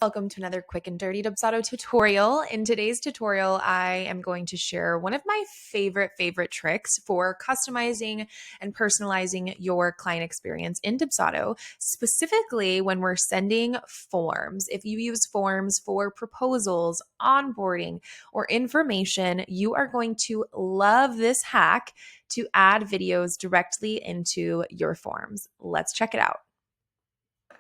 Welcome to another quick and dirty Dubsado tutorial. In today's tutorial, I am going to share one of my favorite tricks for customizing and personalizing your client experience in Dubsado, specifically when we're sending forms. If you use forms for proposals, onboarding, or information, you are going to love this hack to add videos directly into your forms. Let's check it out.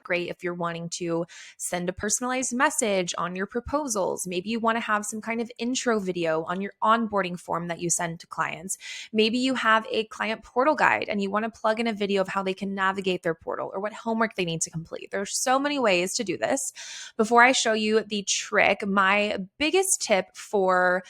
Great if you're wanting to send a personalized message on your proposals. Maybe you want to have some kind of intro video on your onboarding form that you send to clients. Maybe you have a client portal guide and you want to plug in a video of how they can navigate their portal or what homework they need to complete. There's so many ways to do this. Before I show you the trick, my biggest tip for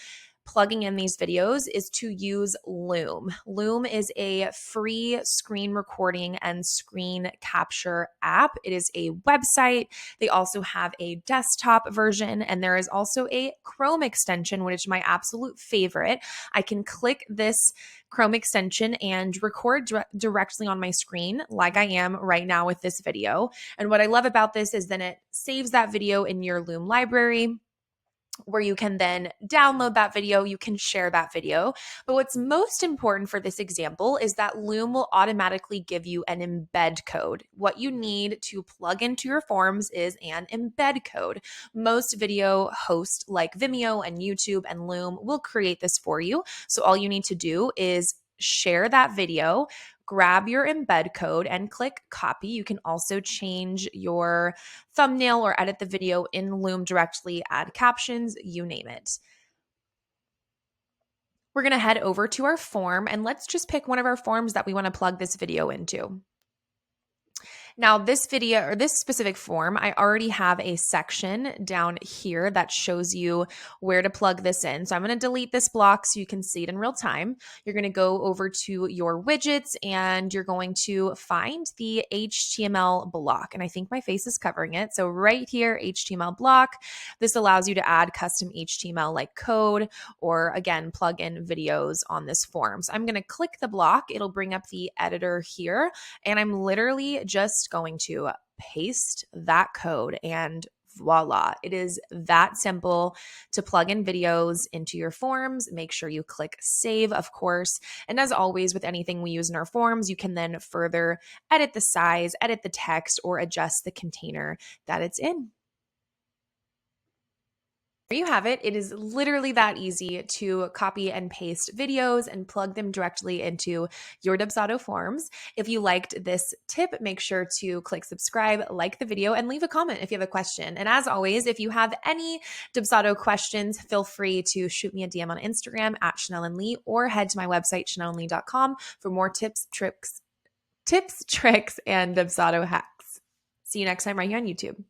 plugging in these videos is to use Loom. Loom is a free screen recording and screen capture app. It is a website. They also have a desktop version, and there is also a Chrome extension, which is my absolute favorite. I can click this Chrome extension and record directly on my screen like I am right now with this video. And what I love about this is then it saves that video in your Loom library, where you can then download that video, you can share that video. But what's most important for this example is that Loom will automatically give you an embed code. What you need to plug into your forms is an embed code. Most video hosts like Vimeo and YouTube and Loom will create this for you. So all you need to do is share that video, grab your embed code and click copy. You can also change your thumbnail or edit the video in Loom directly, add captions, you name it. We're going to head over to our form and let's just pick one of our forms that we want to plug this video into. Now, this video or this specific form, I already have a section down here that shows you where to plug this in. So I'm going to delete this block so you can see it in real time. You're going to go over to your widgets and you're going to find the HTML block. And I think my face is covering it. So right here, HTML block. This allows you to add custom HTML like code or again, plug in videos on this form. So I'm going to click the block. It'll bring up the editor here. And I'm literally just going to paste that code and voila. It is that simple to plug in videos into your forms. Make sure you click save, of course. And as always, with anything we use in our forms, you can then further edit the size, edit the text, or adjust the container that it's in. There you have it. It is literally that easy to copy and paste videos and plug them directly into your Dubsado forms. If you liked this tip, make sure to click subscribe, like the video, and leave a comment if you have a question. And as always, if you have any Dubsado questions, feel free to shoot me a DM on Instagram at Chanel and Lee or head to my website, chanelandlee.com for more tips, tricks, and Dubsado hacks. See you next time right here on YouTube.